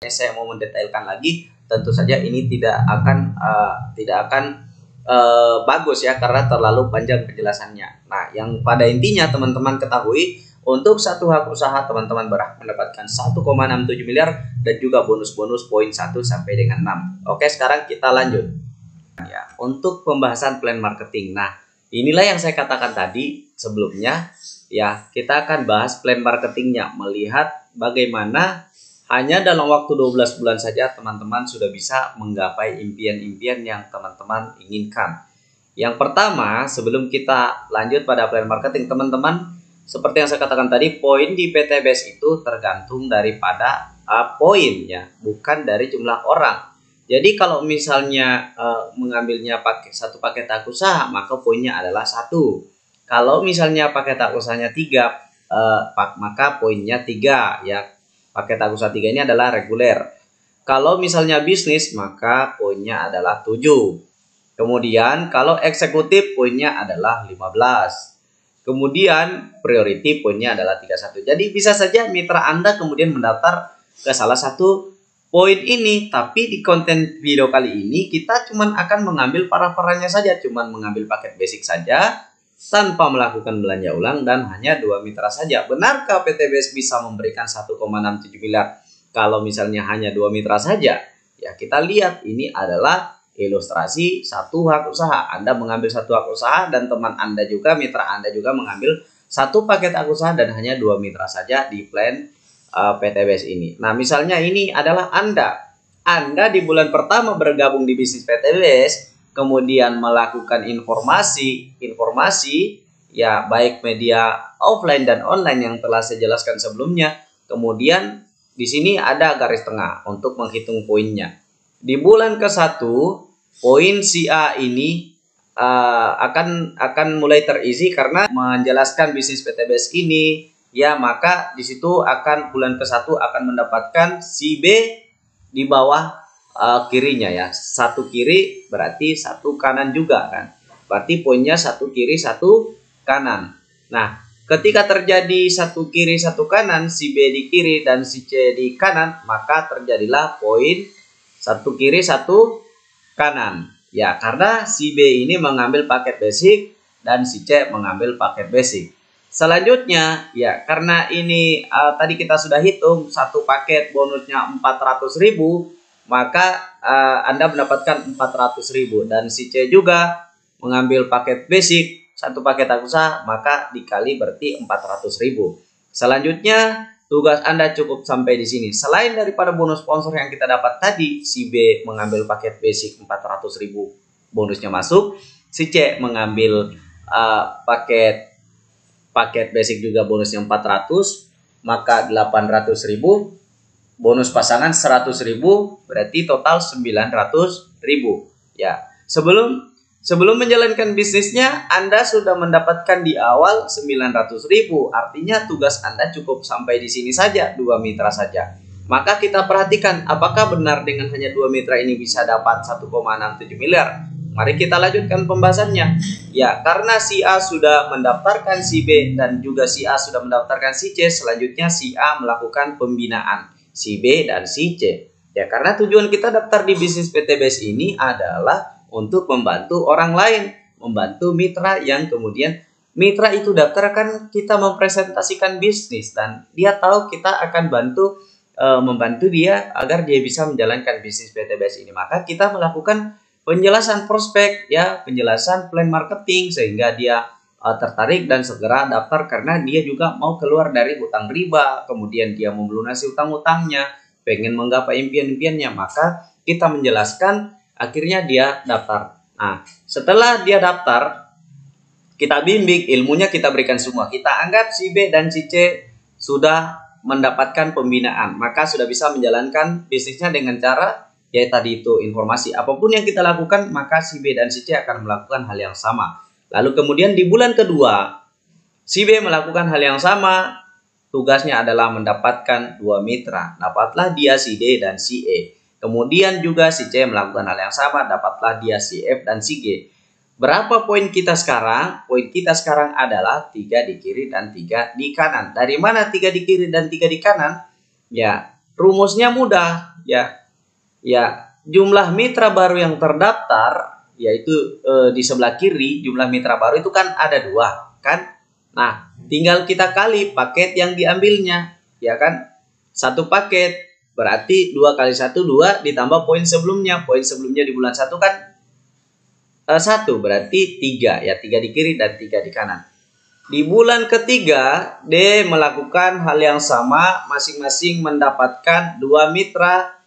seandainya saya mau mendetailkan lagi, tentu saja ini tidak akan bagus ya, karena terlalu panjang penjelasannya. Nah, yang pada intinya teman-teman ketahui, untuk satu hak usaha teman-teman berhak mendapatkan 1,67 miliar dan juga bonus-bonus poin 1 sampai dengan 6. Oke, sekarang kita lanjut ya untuk pembahasan plan marketing. Nah, inilah yang saya katakan tadi sebelumnya ya, kita akan bahas plan marketingnya, melihat bagaimana hanya dalam waktu 12 bulan saja teman-teman sudah bisa menggapai impian-impian yang teman-teman inginkan. Yang pertama, sebelum kita lanjut pada plan marketing, teman-teman, seperti yang saya katakan tadi, poin di PTBS itu tergantung daripada poinnya, bukan dari jumlah orang. Jadi kalau misalnya mengambilnya pakai satu paket hak usaha, maka poinnya adalah 1. Kalau misalnya paket hak usahanya 3, maka poinnya 3 ya. Paket hak usaha 3 ini adalah reguler. Kalau misalnya bisnis, maka poinnya adalah 7. Kemudian kalau eksekutif poinnya adalah 15. Kemudian priority poinnya adalah 31. Jadi bisa saja mitra Anda kemudian mendaftar ke salah satu poin ini, tapi di konten video kali ini kita cuman akan mengambil para-paranya saja, cuman mengambil paket basic saja tanpa melakukan belanja ulang dan hanya 2 mitra saja. Benarkah PTBS bisa memberikan 1,67 miliar kalau misalnya hanya 2 mitra saja? Ya, kita lihat ini adalah ilustrasi satu hak usaha. Anda mengambil satu hak usaha dan teman Anda juga, mitra Anda juga mengambil satu paket hak usaha dan hanya 2 mitra saja di plan PTBS ini. Nah, misalnya ini adalah Anda di bulan pertama bergabung di bisnis PTBS, kemudian melakukan informasi ya, baik media offline dan online yang telah saya jelaskan sebelumnya. Kemudian di sini ada garis tengah untuk menghitung poinnya. Di bulan ke-1, poin si A ini akan mulai terisi karena menjelaskan bisnis PTBS ini ya, maka di situ akan bulan ke-1 akan mendapatkan si B di bawah kirinya ya. 1 kiri berarti 1 kanan juga kan. Berarti poinnya 1 kiri 1 kanan. Nah, ketika terjadi 1 kiri 1 kanan, si B di kiri dan si C di kanan, maka terjadilah poin 1 kiri 1 kanan. Ya, karena si B ini mengambil paket basic dan si C mengambil paket basic. Selanjutnya ya, karena ini tadi kita sudah hitung satu paket bonusnya 400.000, maka Anda mendapatkan 400.000 dan si C juga mengambil paket basic satu paket hak usaha, maka dikali berarti 400.000. Selanjutnya tugas Anda cukup sampai di sini. Selain daripada bonus sponsor yang kita dapat tadi, si B mengambil paket basic 400.000 bonusnya masuk, si C mengambil paket basic juga bonusnya 400, maka 800.000, bonus pasangan 100.000, berarti total 900.000 ya. Sebelum menjalankan bisnisnya, Anda sudah mendapatkan di awal 900.000, artinya tugas Anda cukup sampai di sini saja, 2 mitra saja. Maka kita perhatikan apakah benar dengan hanya 2 mitra ini bisa dapat 1,67 miliar. Mari kita lanjutkan pembahasannya. Ya, karena si A sudah mendaftarkan si B dan juga si A sudah mendaftarkan si C, selanjutnya si A melakukan pembinaan si B dan si C. Ya, karena tujuan kita daftar di bisnis PTBS ini adalah untuk membantu orang lain, membantu mitra yang kemudian mitra itu daftar, kan kita mempresentasikan bisnis dan dia tahu kita akan membantu dia agar dia bisa menjalankan bisnis PTBS ini. Maka kita melakukan penjelasan prospek ya, penjelasan plan marketing sehingga dia tertarik dan segera daftar, karena dia juga mau keluar dari hutang riba, kemudian dia mau melunasi hutang-hutangnya, pengen menggapai impian-impiannya, maka kita menjelaskan, akhirnya dia daftar. Nah, setelah dia daftar, kita bimbing, ilmunya kita berikan semua. Kita anggap si B dan si C sudah mendapatkan pembinaan, maka sudah bisa menjalankan bisnisnya dengan cara ya tadi itu informasi. Apapun yang kita lakukan, maka si B dan si C akan melakukan hal yang sama. Lalu kemudian di bulan kedua, si B melakukan hal yang sama, tugasnya adalah mendapatkan 2 mitra. Dapatlah dia si D dan si E. Kemudian juga si C melakukan hal yang sama, dapatlah dia si F dan si G. Berapa poin kita sekarang? Poin kita sekarang adalah 3 di kiri dan 3 di kanan. Dari mana 3 di kiri dan 3 di kanan? Ya, rumusnya mudah. ya jumlah mitra baru yang terdaftar yaitu di sebelah kiri jumlah mitra baru itu kan ada 2 kan. Nah, tinggal kita kali paket yang diambilnya, ya kan? 1 paket berarti 2 kali 1 2 ditambah poin sebelumnya. Poin sebelumnya di bulan 1 kan 1 berarti 3 ya, 3 di kiri dan 3 di kanan. Di bulan ketiga, D melakukan hal yang sama, masing-masing mendapatkan 2 mitra.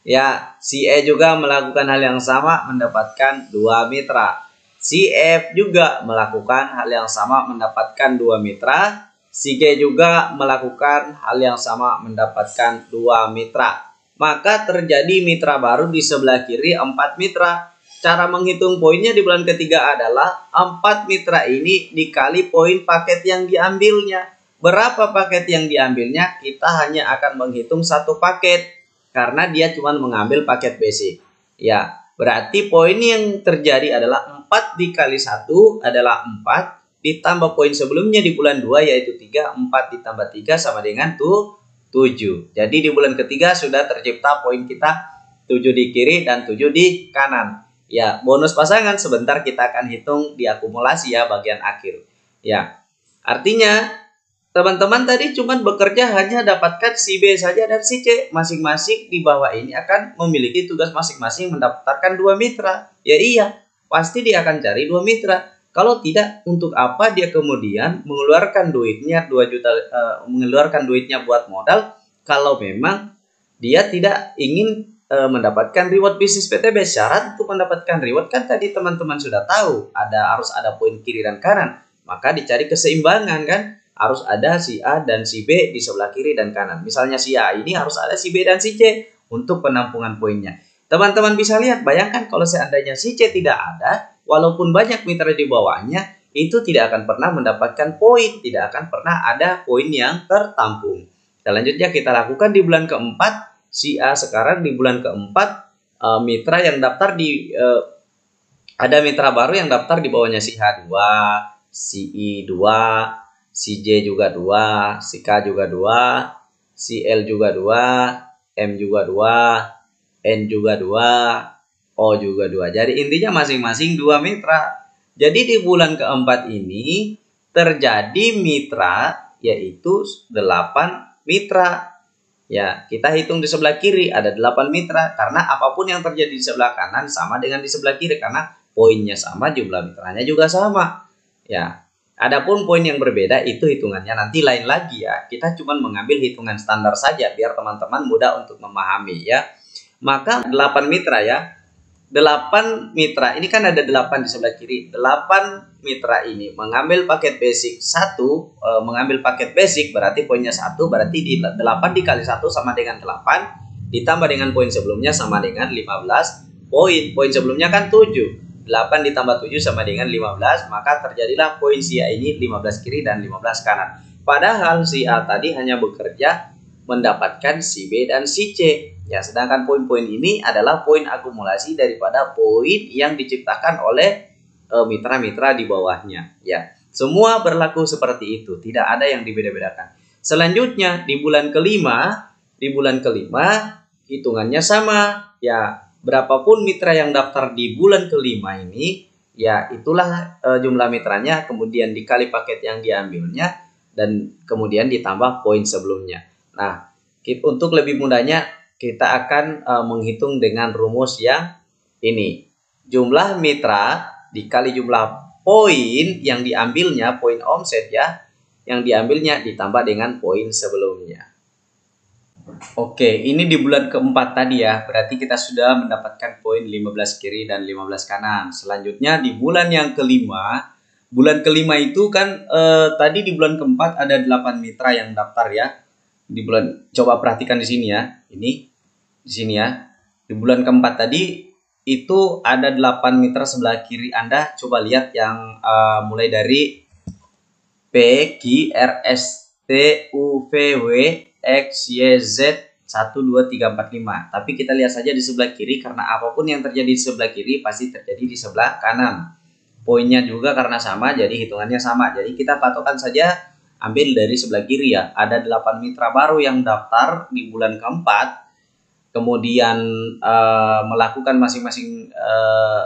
Ya, si E juga melakukan hal yang sama, mendapatkan 2 mitra. Si F juga melakukan hal yang sama, mendapatkan 2 mitra. Si G juga melakukan hal yang sama, mendapatkan 2 mitra. Maka terjadi mitra baru di sebelah kiri 4 mitra. Cara menghitung poinnya di bulan ketiga adalah 4 mitra ini dikali poin paket yang diambilnya. Berapa paket yang diambilnya? Kita hanya akan menghitung 1 paket karena dia cuma mengambil paket basic. Ya, berarti poin yang terjadi adalah 4 dikali 1 adalah 4 ditambah poin sebelumnya di bulan 2 yaitu 3. 4 ditambah 3 sama dengan 7. Jadi di bulan ketiga sudah tercipta poin kita 7 di kiri dan 7 di kanan. Ya, bonus pasangan sebentar kita akan hitung di akumulasi ya bagian akhir. Ya, artinya teman-teman tadi cuma bekerja hanya dapatkan si B saja dan si C. Masing-masing di bawah ini akan memiliki tugas masing-masing mendaftarkan 2 mitra. Ya iya, pasti dia akan cari 2 mitra. Kalau tidak, untuk apa dia kemudian mengeluarkan duitnya 2 juta, mengeluarkan duitnya buat modal kalau memang dia tidak ingin mendapatkan reward bisnis PTB. Syarat untuk mendapatkan reward kan tadi teman-teman sudah tahu, harus ada poin kiri dan kanan. Maka dicari keseimbangan kan, harus ada si A dan si B di sebelah kiri dan kanan. Misalnya si A ini harus ada si B dan si C untuk penampungan poinnya. Teman-teman bisa lihat, bayangkan kalau seandainya si C tidak ada, walaupun banyak mitra di bawahnya, itu tidak akan pernah mendapatkan poin, tidak akan pernah ada poin yang tertampung. Selanjutnya kita lakukan di bulan keempat. Si A sekarang di bulan keempat, mitra yang daftar ada mitra baru yang daftar di bawahnya si H 2, si I 2, si J juga 2, si K juga 2, si L juga 2, M juga 2, N juga 2, O juga 2. Jadi intinya masing-masing 2 mitra. Jadi di bulan keempat ini terjadi mitra yaitu 8 mitra. Ya, kita hitung di sebelah kiri ada 8 mitra karena apapun yang terjadi di sebelah kanan sama dengan di sebelah kiri karena poinnya sama, jumlah mitranya juga sama. Ya, adapun poin yang berbeda itu hitungannya nanti lain lagi ya. Kita cuma mengambil hitungan standar saja biar teman-teman mudah untuk memahami ya. Maka 8 mitra ya. 8 mitra, ini kan ada 8 di sebelah kiri. 8 mitra ini mengambil paket basic 1, mengambil paket basic berarti poinnya 1, berarti 8 dikali 1 sama dengan 8, ditambah dengan poin sebelumnya sama dengan 15 poin. Poin sebelumnya kan 7. 8 ditambah 7 sama dengan 15, maka terjadilah poin si A ini 15 kiri dan 15 kanan. Padahal si A tadi hanya bekerja mendapatkan si B dan si C. Ya, sedangkan poin-poin ini adalah poin akumulasi daripada poin yang diciptakan oleh mitra-mitra di bawahnya. Ya, semua berlaku seperti itu, tidak ada yang dibeda-bedakan. Selanjutnya di bulan kelima hitungannya sama. Ya, berapapun mitra yang daftar di bulan kelima ini, ya itulah jumlah mitranya, kemudian dikali paket yang diambilnya dan kemudian ditambah poin sebelumnya. Nah, untuk lebih mudahnya kita akan menghitung dengan rumus yang ini. Jumlah mitra dikali jumlah poin yang diambilnya, poin omset ya, yang diambilnya ditambah dengan poin sebelumnya. Oke, ini di bulan keempat tadi ya, berarti kita sudah mendapatkan poin 15 kiri dan 15 kanan. Selanjutnya di bulan yang kelima, itu kan tadi di bulan keempat ada 8 mitra yang daftar ya. Coba perhatikan di sini ya, di sini ya, di bulan keempat tadi itu ada 8 mitra sebelah kiri Anda. Coba lihat yang mulai dari P, Q, R, S, T, U, V, W, X, Y, Z 1, 2, 3, 4, 5. Tapi kita lihat saja di sebelah kiri karena apapun yang terjadi di sebelah kiri pasti terjadi di sebelah kanan. Poinnya juga karena sama jadi hitungannya sama. Jadi kita patokan saja ambil dari sebelah kiri ya. Ada 8 mitra baru yang daftar di bulan keempat. kemudian melakukan masing-masing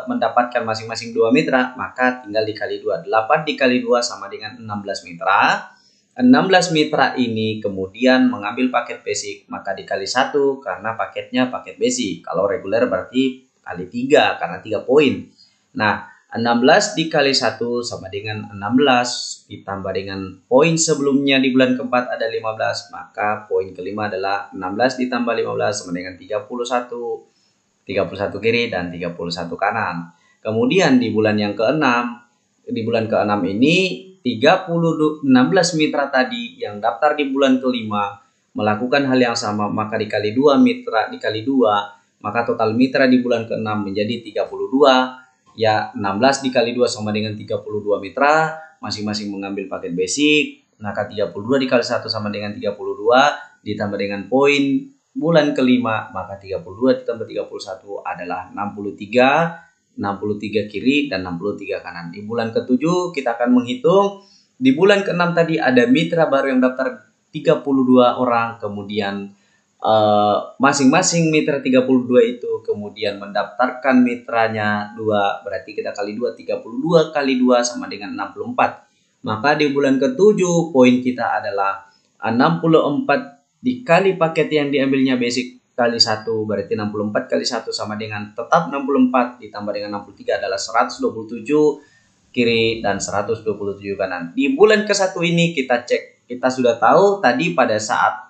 mendapatkan masing-masing 2 mitra, maka tinggal dikali 2. 8 dikali 2 sama dengan 16 mitra. 16 mitra ini kemudian mengambil paket basic, maka dikali 1 karena paketnya paket basic. Kalau reguler berarti kali 3 karena 3 poin. Nah, 16 dikali 1 sama dengan 16 ditambah dengan poin sebelumnya di bulan keempat ada 15, maka poin kelima adalah 16 ditambah 15 sama dengan 31. 31 kiri dan 31 kanan. Kemudian di bulan yang keenam, di bulan keenam ini 16 mitra tadi yang daftar di bulan kelima melakukan hal yang sama, maka dikali 2 mitra dikali 2, maka total mitra di bulan keenam menjadi 32. Ya, 16 dikali 2 sama dengan 32 mitra, masing-masing mengambil paket basic, maka 32 dikali 1 sama dengan 32, ditambah dengan poin bulan kelima, maka 32 ditambah 31 adalah 63. 63 kiri dan 63 kanan. Di bulan ke-7 kita akan menghitung. Di bulan ke-6 tadi ada mitra baru yang daftar 32 orang, kemudian masing-masing mitra 32 itu kemudian mendaftarkan mitranya 2, berarti kita kali 2, 32 kali 2 sama dengan 64. Maka di bulan ke-7 poin kita adalah 64 dikali paket yang diambilnya basic kali 1, berarti 64 kali 1 sama dengan tetap 64 ditambah dengan 63 adalah 127 kiri dan 127 kanan. Di bulan ke-1 ini kita cek, kita sudah tahu tadi pada saat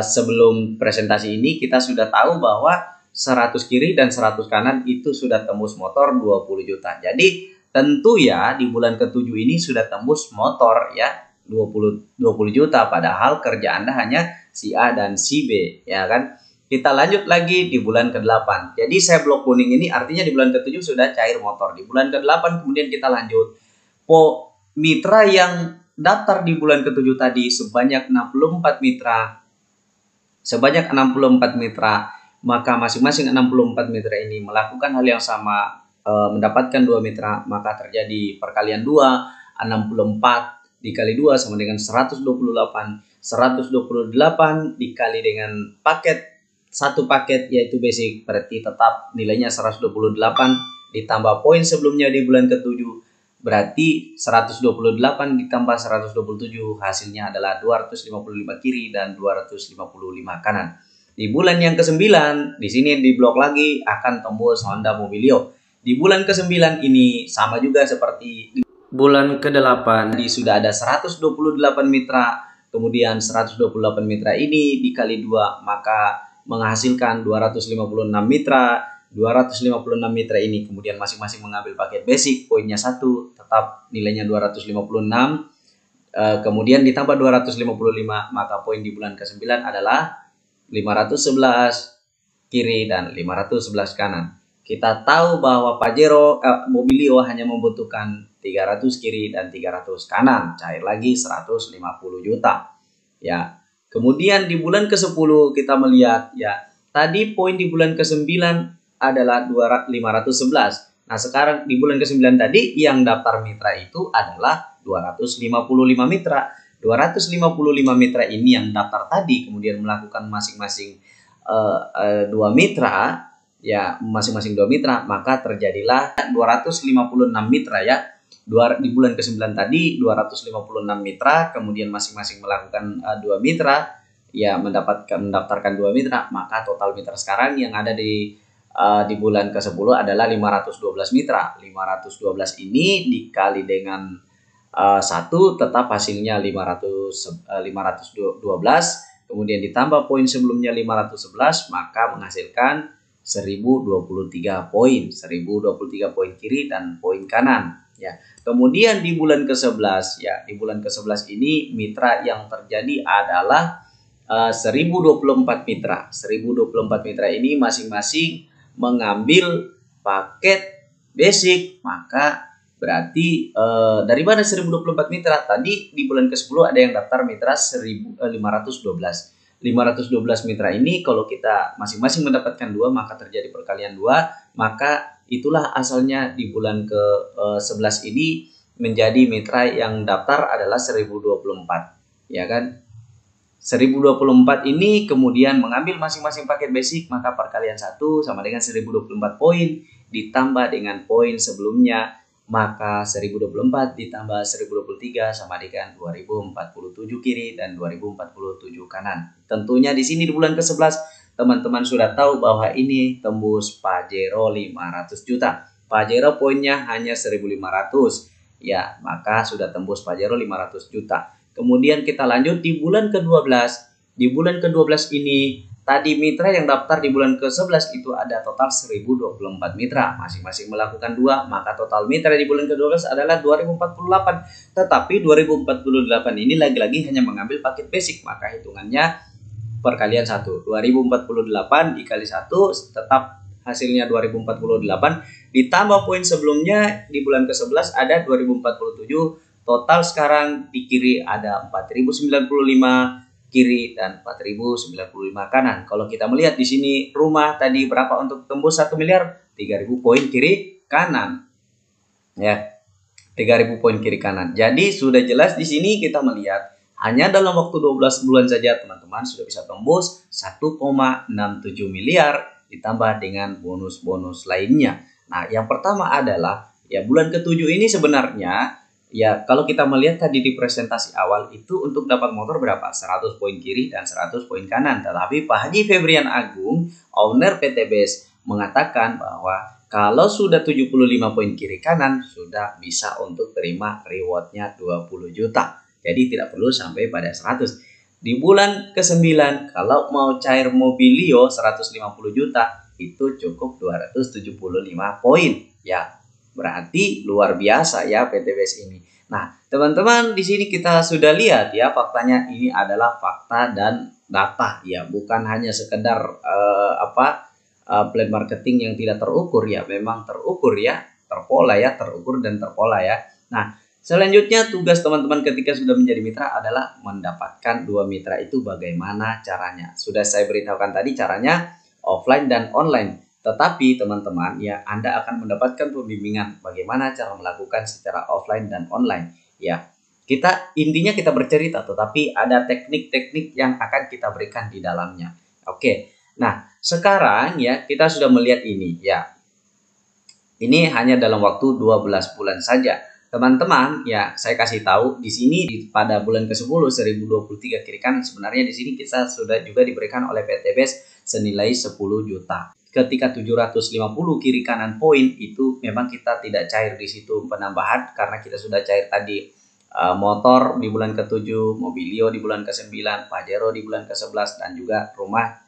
sebelum presentasi ini kita sudah tahu bahwa 100 kiri dan 100 kanan itu sudah tembus motor 20 juta. Jadi tentu ya di bulan ke-7 ini sudah tembus motor ya 20 juta, padahal kerja Anda hanya si A dan si B, ya kan? Kita lanjut lagi di bulan ke-8. Jadi saya blok kuning ini artinya di bulan ke-7 sudah cair motor. Di bulan ke-8 kemudian kita lanjut. Mitra yang daftar di bulan ke-7 tadi sebanyak 64 mitra. Sebanyak 64 mitra, maka masing-masing 64 mitra ini melakukan hal yang sama, mendapatkan 2 mitra, maka terjadi perkalian 2, 64 dikali 2 sama dengan 128. 128 dikali dengan paket, satu paket yaitu basic, berarti tetap nilainya 128 ditambah poin sebelumnya di bulan ke-7, berarti 128 ditambah 127 hasilnya adalah 255 kiri dan 255 kanan. Di bulan yang ke-9 di sini di blok lagi akan tembus Honda Mobilio. Di bulan ke-9 ini sama juga seperti di bulan ke-8, sudah ada 128 mitra, kemudian 128 mitra ini dikali 2 maka menghasilkan 256 mitra. 256 mitra ini kemudian masing-masing mengambil paket basic, poinnya 1, tetap nilainya 256, kemudian ditambah 255, maka poin di bulan ke-9 adalah 511 kiri dan 511 kanan. Kita tahu bahwa Pajero Mobilio hanya membutuhkan 300 kiri dan 300 kanan, cair lagi 150 juta. Ya. Kemudian di bulan ke-10 kita melihat ya, tadi poin di bulan ke-9 adalah 511. Nah, sekarang di bulan ke-9 tadi yang daftar mitra itu adalah 255 mitra. 255 mitra ini yang daftar tadi kemudian melakukan masing-masing 2 mitra, ya masing-masing 2 mitra, maka terjadilah 256 mitra ya. Di bulan ke-9 tadi 256 mitra, kemudian masing-masing melakukan 2 mitra, ya mendaftarkan 2 mitra, maka total mitra sekarang yang ada di bulan ke-10 adalah 512 mitra. 512 ini dikali dengan 1 tetap hasilnya 512, kemudian ditambah poin sebelumnya 511, maka menghasilkan 1023 poin. 1023 poin kiri dan poin kanan. Ya, kemudian di bulan ke-11 ya, di bulan ke-11 ini mitra yang terjadi adalah 1024 mitra. 1024 mitra ini masing-masing mengambil paket basic, maka berarti dari mana 1024 mitra? Tadi di bulan ke-10 ada yang daftar mitra 512. 512 mitra ini kalau kita masing-masing mendapatkan 2 maka terjadi perkalian 2, maka itulah asalnya di bulan ke-11 ini menjadi mitra yang daftar adalah 1024, ya kan? 1024 ini kemudian mengambil masing-masing paket basic, maka perkalian 1 sama dengan 1024 poin ditambah dengan poin sebelumnya, maka 1024 ditambah 1023 sama dengan 2047 kiri dan 2047 kanan. Tentunya di sini di bulan ke-11 teman-teman sudah tahu bahwa ini tembus Pajero 500 juta. Pajero poinnya hanya 1500. Ya, maka sudah tembus Pajero 500 juta. Kemudian kita lanjut di bulan ke-12. Di bulan ke-12 ini tadi mitra yang daftar di bulan ke-11 itu ada total 1024 mitra. Masing-masing melakukan 2, maka total mitra di bulan ke-12 adalah 2048. Tetapi 2048 ini lagi-lagi hanya mengambil paket basic, maka hitungannya perkalian 1. 2048 dikali 1 tetap hasilnya 2048. Ditambah poin sebelumnya di bulan ke-11 ada 2047. Total sekarang di kiri ada 4095 kiri dan 4095 kanan. Kalau kita melihat di sini rumah tadi berapa untuk tembus 1 miliar? 3000 poin kiri kanan. Ya. 3000 poin kiri kanan. Jadi sudah jelas di sini kita melihat hanya dalam waktu 12 bulan saja teman-teman sudah bisa tembus 1,67 miliar ditambah dengan bonus-bonus lainnya. Nah, yang pertama adalah ya bulan ke-7 ini sebenarnya ya kalau kita melihat tadi di presentasi awal itu untuk dapat motor berapa? 100 poin kiri dan 100 poin kanan. Tetapi Pak Haji Febrian Agung, owner PT BES mengatakan bahwa kalau sudah 75 poin kiri kanan sudah bisa untuk terima rewardnya 20 juta. Jadi tidak perlu sampai pada 100. Di bulan ke-9 kalau mau cair Mobilio 150 juta itu cukup 275 poin. Ya, berarti luar biasa ya PT BES ini. Nah, teman-teman di sini kita sudah lihat ya faktanya ini adalah fakta dan data ya, bukan hanya sekedar plan marketing yang tidak terukur ya, memang terukur ya, terpola ya, terukur dan terpola ya. Nah, selanjutnya tugas teman-teman ketika sudah menjadi mitra adalah mendapatkan 2 mitra itu bagaimana caranya. Sudah saya beritahukan tadi caranya offline dan online. Tetapi teman-teman ya Anda akan mendapatkan pembimbingan bagaimana cara melakukan secara offline dan online. Ya, intinya kita bercerita tetapi ada teknik-teknik yang akan kita berikan di dalamnya. Oke. Nah, sekarang ya kita sudah melihat ini ya. Ini hanya dalam waktu 12 bulan saja. Teman-teman ya saya kasih tahu di sini pada bulan ke-10 1023 kiri kanan sebenarnya di sini kita sudah juga diberikan oleh PT BES senilai 10 juta. Ketika 750 kiri kanan poin itu memang kita tidak cair di situ penambahan karena kita sudah cair tadi motor di bulan ke-7, Mobilio di bulan ke-9, Pajero di bulan ke-11 dan juga rumah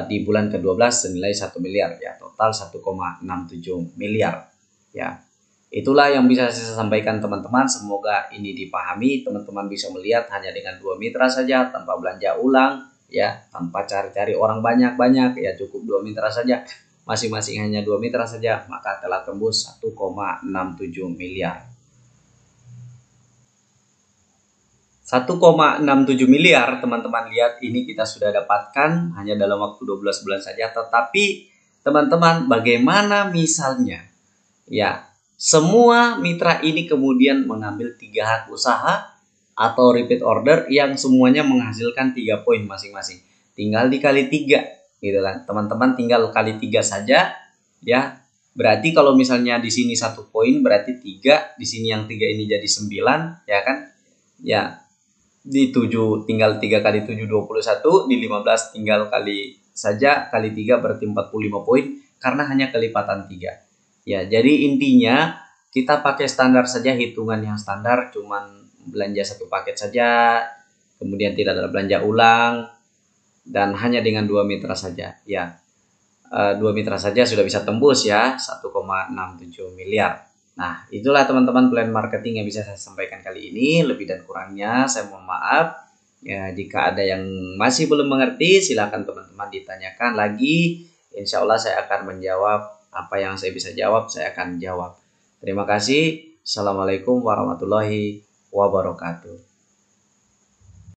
di bulan ke-12 senilai 1 miliar ya, total 1,67 miliar ya. Itulah yang bisa saya sampaikan teman-teman, semoga ini dipahami, teman-teman bisa melihat hanya dengan 2 mitra saja tanpa belanja ulang ya, tanpa cari-cari orang banyak-banyak ya, cukup 2 mitra saja, masing-masing hanya 2 mitra saja, maka telah tembus 1,67 miliar. 1,67 miliar teman-teman lihat ini kita sudah dapatkan hanya dalam waktu 12 bulan saja. Tetapi teman-teman bagaimana misalnya ya semua mitra ini kemudian mengambil 3 hak usaha atau repeat order yang semuanya menghasilkan 3 poin masing-masing. Tinggal dikali 3 gitu kan. Teman-teman tinggal kali 3 saja ya. Berarti kalau misalnya di sini 1 poin berarti 3, di sini yang 3 ini jadi 9 ya kan. Ya. Di 7 tinggal 3 kali 7 21, di 15 tinggal kali saja kali 3 berarti 45 poin karena hanya kelipatan 3. Ya, jadi intinya kita pakai standar saja, hitungan yang standar cuman belanja 1 paket saja, kemudian tidak ada belanja ulang dan hanya dengan 2 mitra saja ya. 2 mitra saja sudah bisa tembus ya 1,67 miliar. Nah, itulah teman-teman plan marketing yang bisa saya sampaikan kali ini. Lebih dan kurangnya saya mohon maaf ya, jika ada yang masih belum mengerti silahkan teman-teman ditanyakan lagi, insya Allah saya akan menjawab apa yang saya bisa jawab, saya akan jawab. Terima kasih. Assalamualaikum warahmatullahi wabarakatuh.